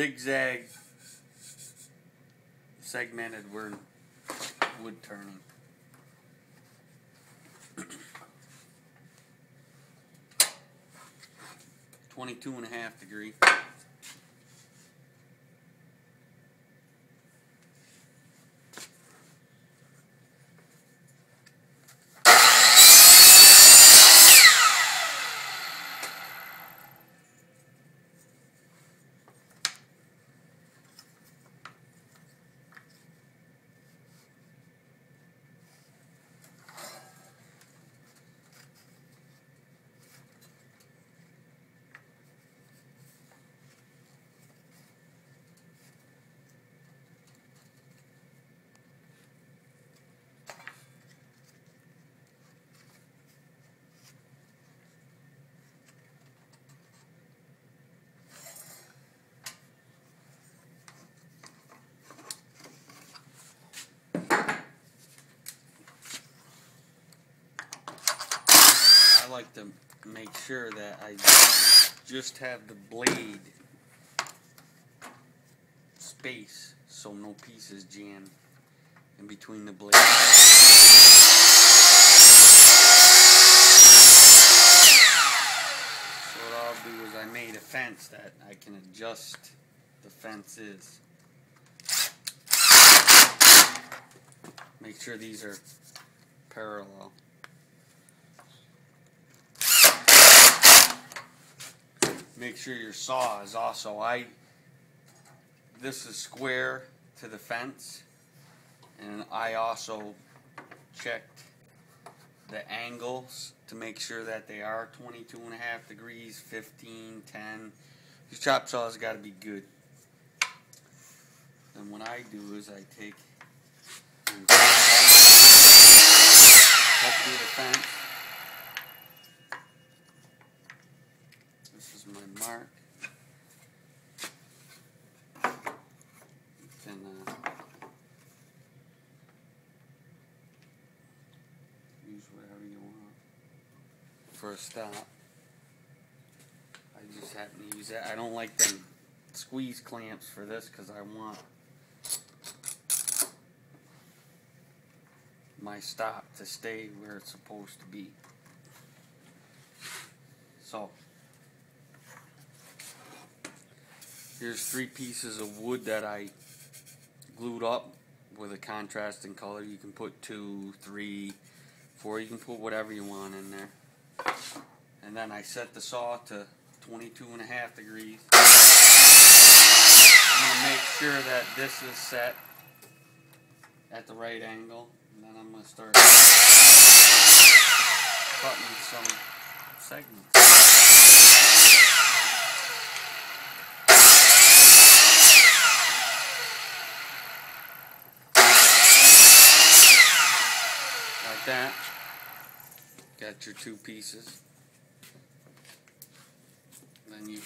zigzag segmented wood turning. .22.5 degree. I like to make sure that I just have the blade space so no pieces jam in between the blades. So what I'll do is I made a fence that I can adjust the fences. Make sure these are parallel. Make sure your saw is also, this is square to the fence, and I also checked the angles to make sure that they are 22.5 degrees, 15, 10. Your chop saw's got to be good. And what I do is I take and cut through the fence. This is my mark. You can use whatever you want for a stop. I just happen to use that. I don't like them squeeze clamps for this because I want my stop to stay where it's supposed to be. So here's 3 pieces of wood that I glued up with a contrasting color. You can put 2, 3, 4, you can put whatever you want in there. And then I set the saw to 22.5 degrees. I'm going to make sure that this is set at the right angle. And then I'm going to start cutting some segments. Like that. Got your 2 pieces. Then you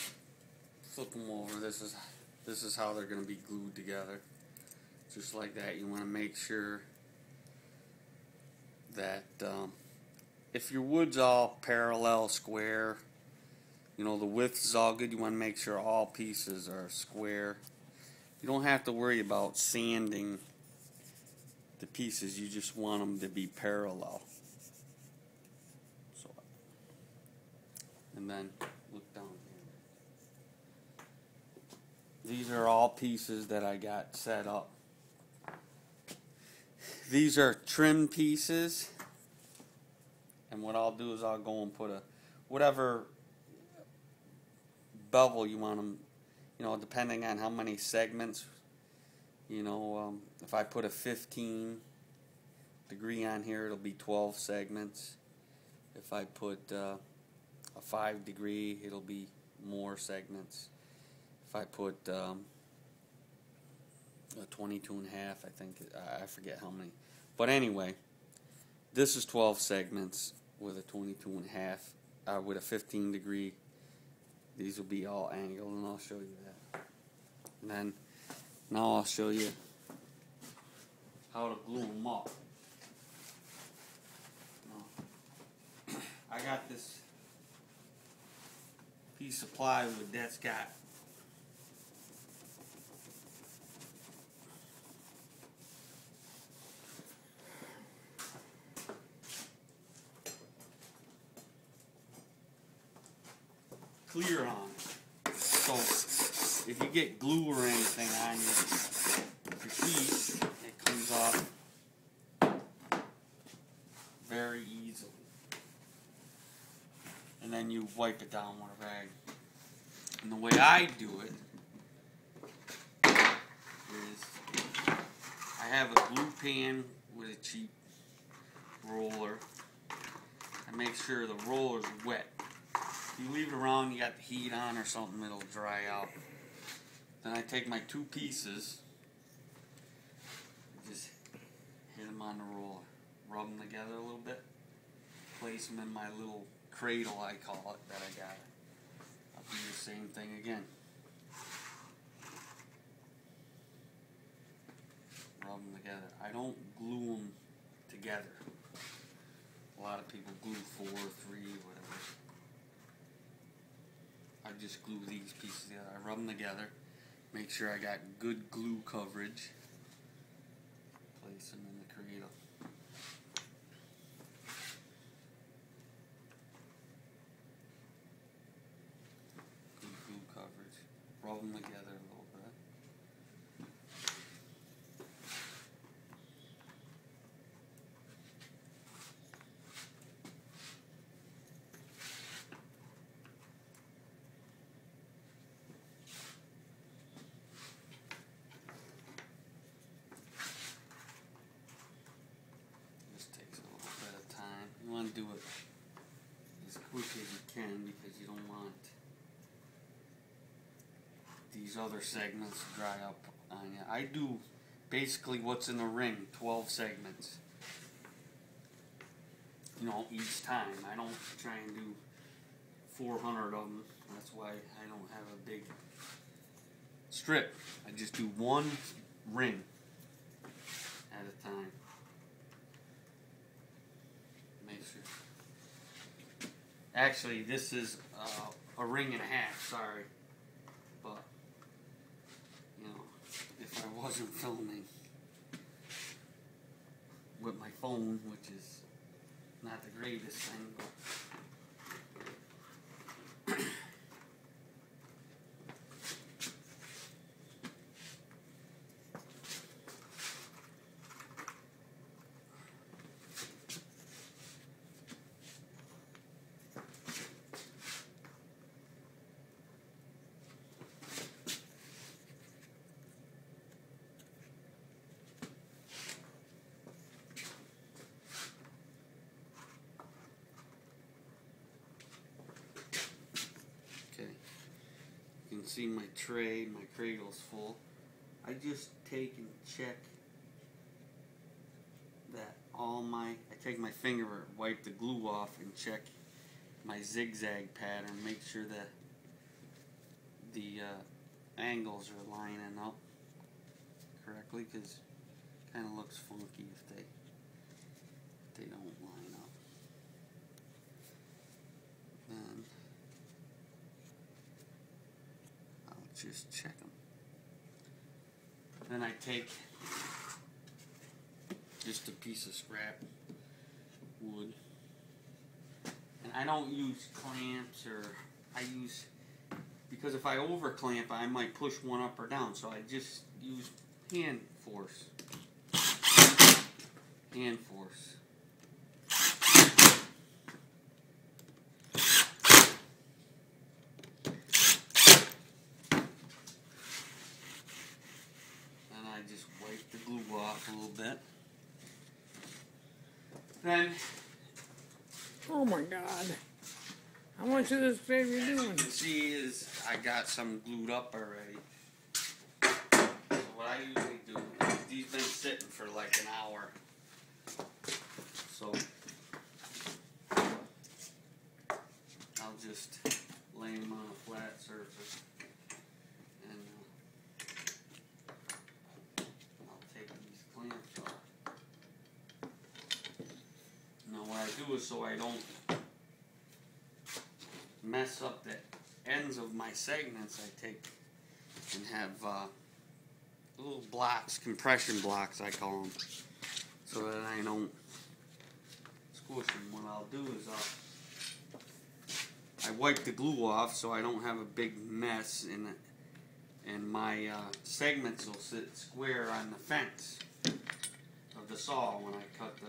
flip them over. This is how they're going to be glued together. Just like that. You want to make sure that if your wood's all parallel, square, you know, the width is all good, you want to make sure all pieces are square. You don't have to worry about sanding the pieces, you just want them to be parallel. So, and then look down here. These are all pieces that I got set up. These are trim pieces, and what I'll do is I'll go and put whatever bevel you want them, you know, depending on how many segments, you know, if I put a 15 degree on here, it'll be 12 segments. If I put a 5 degree, it'll be more segments. If I put a 22.5, I think, I forget how many. But anyway, this is 12 segments with a 22.5, with a 15 degree. These will be all angled, and I'll show you that. And then, now I'll show you how to glue them up. Now, I got this piece of plywood that's got clear on it. So if you get glue or anything on your piece, it comes off very easily. And then you wipe it down with a rag. And the way I do it is I have a glue pan with a cheap roller. I make sure the roller's wet. If you leave it around, you got the heat on or something, it'll dry out. Then I take my two pieces, just hit them on the roller, rub them together a little bit, place them in my little cradle, I call it, that I got. I'll do the same thing again. Rub them together. I don't glue them together. A lot of people glue 4, 3, whatever. I just glue these pieces together. I rub them together. Make sure I got good glue coverage. Place them in the cradle. Good glue coverage. Rub them together a little bit. You want to do it as quick as you can because you don't want these other segments to dry up on you. I do basically what's in the ring, 12 segments. You know, each time. I don't try and do 400 of them. That's why I don't have a big strip. I just do one ring at a time. Actually, this is a ring and a half, sorry. But, you know, if I wasn't filming with my phone, which is not the greatest thing, but you can see my tray, my cradle's full. I just take and check that I take my finger, wipe the glue off, and check my zigzag pattern, make sure that the angles are lining up correctly, because it kind of looks funky if they don't line up. Then just check them. Then I take just a piece of scrap wood, and I don't use clamps, or because if I over clamp I might push one up or down, so I just use hand force. Hand force. Just wipe the glue off a little bit. Then, oh my God, how much of this baby you doing? You can see is I got some glued up already. So what I usually do, these been sitting for like an hour. So I'll just lay them on a flat surface. What I do is, so I don't mess up the ends of my segments, I take and have little blocks, compression blocks I call them, so that I don't squish them. What I'll do is I wipe the glue off so I don't have a big mess in it, and my segments will sit square on the fence of the saw when I cut the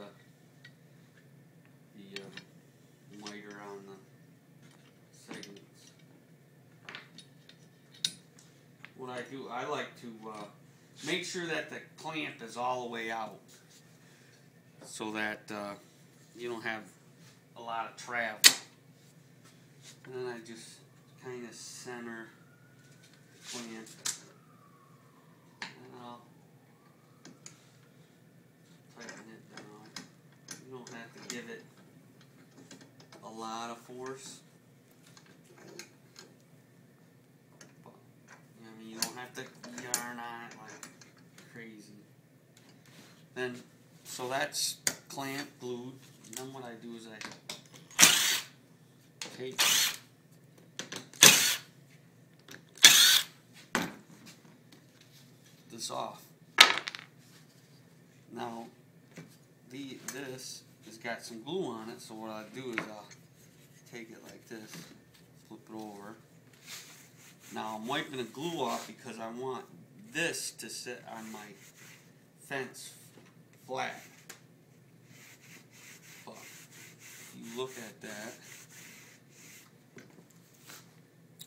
miter on the segments. What I do, I like to make sure that the clamp is all the way out so that you don't have a lot of travel. And then I just kind of center the clamp, and I'll tighten it down. You don't have to give it a lot of force. But, I mean, you don't have to yarn on it like crazy. Then, so that's clamp glued. And then what I do is I take this off. Now, this has got some glue on it, so what I do is I'll take it like this, flip it over. Now I'm wiping the glue off because I want this to sit on my fence flat. But if you look at that,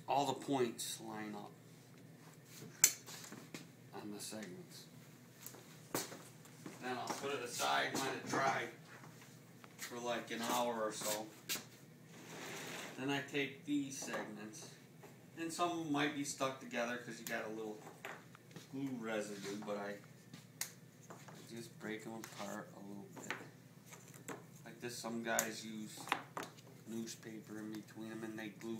all the points line up on the segments. Then I'll put it aside and let it dry for like an hour or so. Then I take these segments, and some of them might be stuck together because you got a little glue residue, but I just break them apart a little bit. Like this, some guys use newspaper in between them, and they glue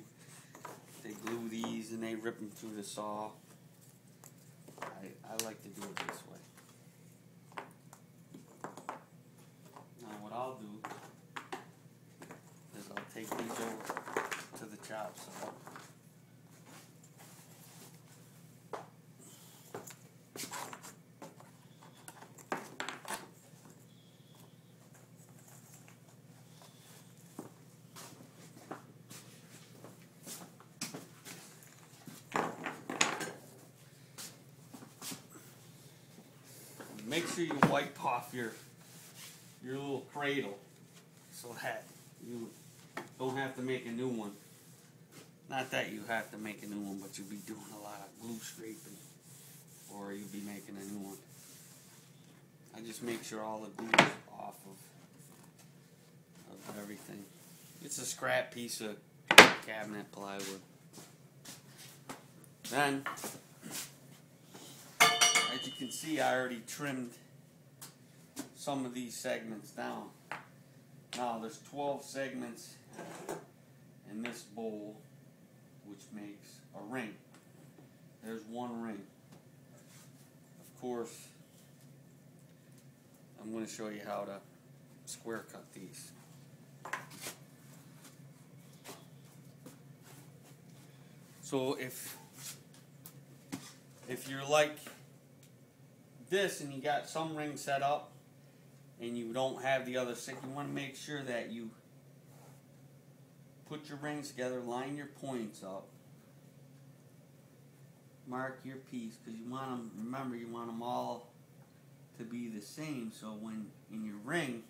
these and they rip them through the saw. I like to do it this way. Now what I'll do is I'll take these over to the chop saw. Make sure you wipe off your little cradle so that you don't have to make a new one. Not that you have to make a new one, but you'll be doing a lot of glue scraping, or you'll be making a new one. I just make sure all the glue is off of everything. It's a scrap piece of cabinet plywood. Then, as you can see, I already trimmed some of these segments down. Now there's 12 segments in this bowl, which makes a ring. There's one ring. Of course, I'm going to show you how to square cut these. So if you're like this and you got some ring set up and you don't have the other six, you want to make sure that you put your rings together, line your points up, mark your piece, because you want them, remember, you want them all to be the same, so when in your ring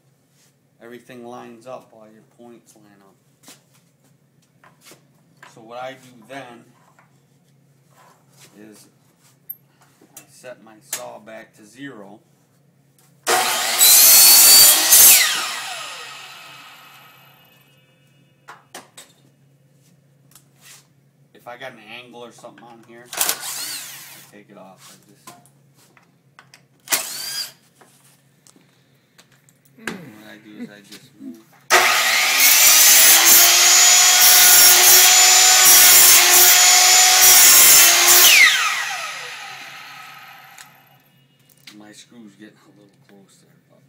everything lines up, all your points line up. So what I do then is I set my saw back to 0. If I got an angle or something on here, I take it off. What I do is I just move. My screw's getting a little close there, but